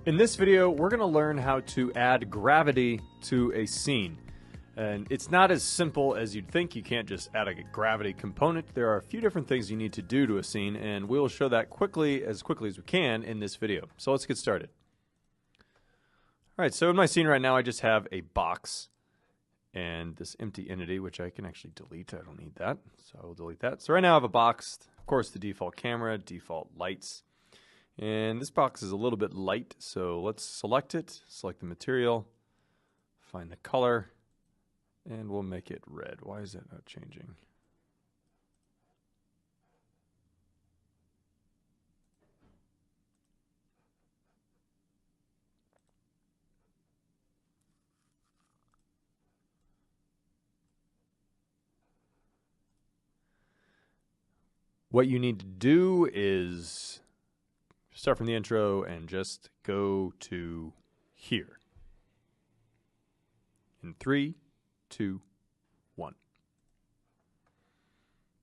In this video, we're going to learn how to add gravity to a scene. And it's not as simple as you'd think. You can't just add a gravity component. There are a few different things you need to do to a scene, and we'll show that quickly as we can in this video. So let's get started. All right, so in my scene right now, I just have a box and this empty entity, which I can actually delete. I don't need that, so I will delete that. So right now I have a box, of course, the default camera, default lights. And this box is a little bit light, so let's select it, select the material, find the color, and we'll make it red. Why is that not changing? What you need to do is start from the intro and just go to here. In 3, 2, 1.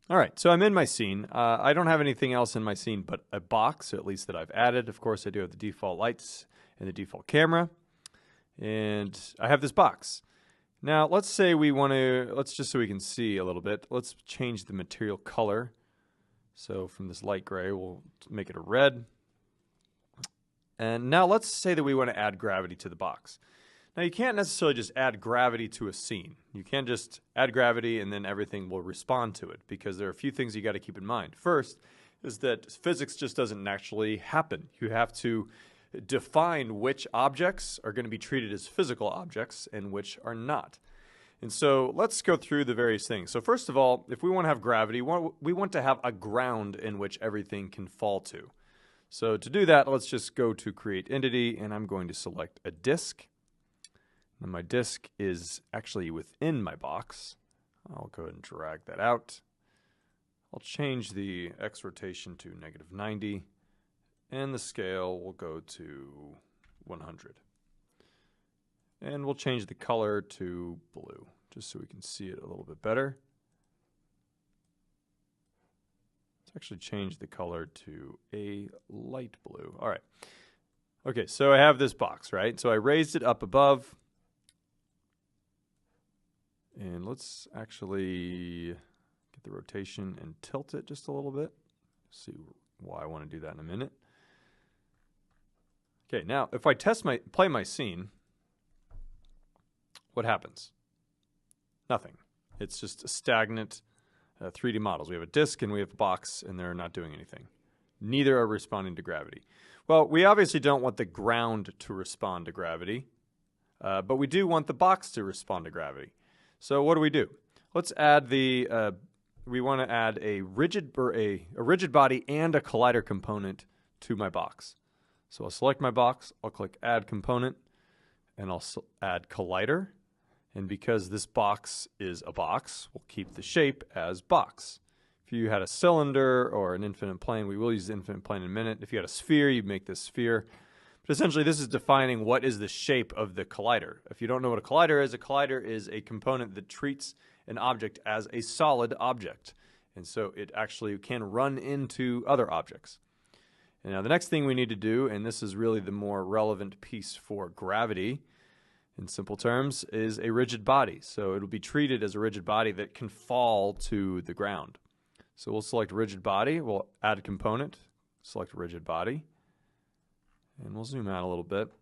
All right, so I'm in my scene. I don't have anything else in my scene but a box, at least that I've added. Of course, I do have the default lights and the default camera. And I have this box. Now, let's say we want to, just so we can see a little bit, let's change the material color. So from this light gray, we'll make it a red. And now let's say that we want to add gravity to the box. Now you can't necessarily just add gravity to a scene. You can't just add gravity and then everything will respond to it, because there are a few things you got to keep in mind. First is that physics just doesn't naturally happen. You have to define which objects are going to be treated as physical objects and which are not. And so let's go through the various things. So first of all, if we want to have gravity, we want to have a ground in which everything can fall to. So to do that, let's just go to Create Entity, and I'm going to select a disk. And my disk is actually within my box. I'll go ahead and drag that out. I'll change the X rotation to -90, and the scale will go to 100. And we'll change the color to blue, just so we can see it a little bit better. Actually change the color to a light blue. All right. Okay, so I have this box, right? So I raised it up above. And let's actually get the rotation and tilt it just a little bit. See why I want to do that in a minute. Okay, now if I play my scene, what happens? Nothing. It's just a stagnant 3D models. We have a disk and we have a box, and they're not doing anything. Neither are responding to gravity. Well, we obviously don't want the ground to respond to gravity, but we do want the box to respond to gravity. So what do? Let's add we want to add a rigid body and a collider component to my box. So I'll select my box, I'll click Add Component, and I'll add Collider. And because this box is a box, we'll keep the shape as box. If you had a cylinder or an infinite plane, we will use the infinite plane in a minute. If you had a sphere, you'd make this sphere. But essentially, this is defining what is the shape of the collider. If you don't know what a collider is a component that treats an object as a solid object. And so it actually can run into other objects. And now the next thing we need to do, and this is really the more relevant piece for gravity, in simple terms, is a rigid body. So it'll be treated as a rigid body that can fall to the ground. So we'll select rigid body, we'll add a component, select rigid body, and we'll zoom out a little bit.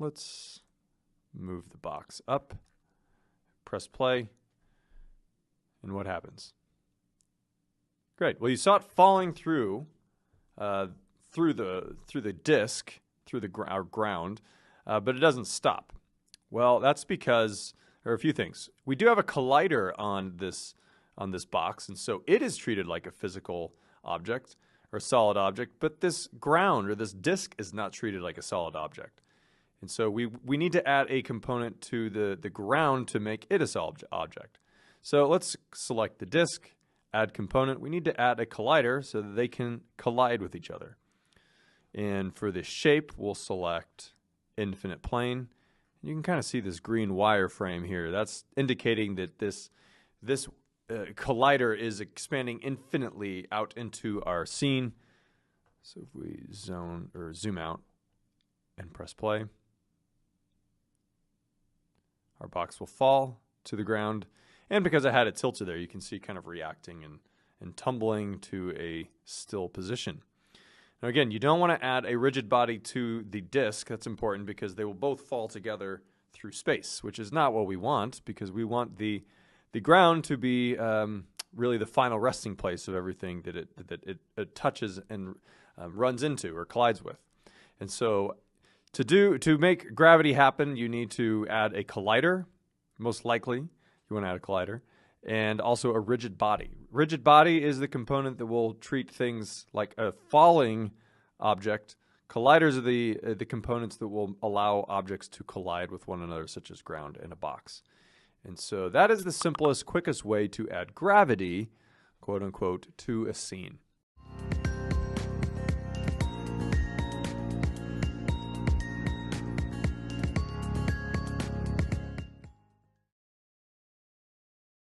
Let's move the box up, press play, and what happens? Great. Well, you saw it falling through the disk, through our ground, but it doesn't stop. Well, that's because there are a few things. We do have a collider on this box, and so it is treated like a physical object or a solid object, but this ground or this disk is not treated like a solid object. And so we need to add a component to the ground to make it a solid object. So let's select the disk, add component. We need to add a collider so that they can collide with each other. And for the shape, we'll select infinite plane. You can kind of see this green wireframe here. That's indicating that this collider is expanding infinitely out into our scene. So if we zoom out and press play. Our box will fall to the ground. And because I had it tilted there, you can see kind of reacting and tumbling to a still position. Now again, you don't want to add a rigid body to the disc. That's important because they will both fall together through space, which is not what we want, because we want the ground to be really the final resting place of everything that it touches and runs into or collides with. And so to make gravity happen, you need to add a collider. Most likely, you want to add a collider, and also a rigid body. Rigid body is the component that will treat things like a falling object. Colliders are the components that will allow objects to collide with one another, such as ground and a box. And so that is the simplest, quickest way to add gravity, quote unquote, to a scene.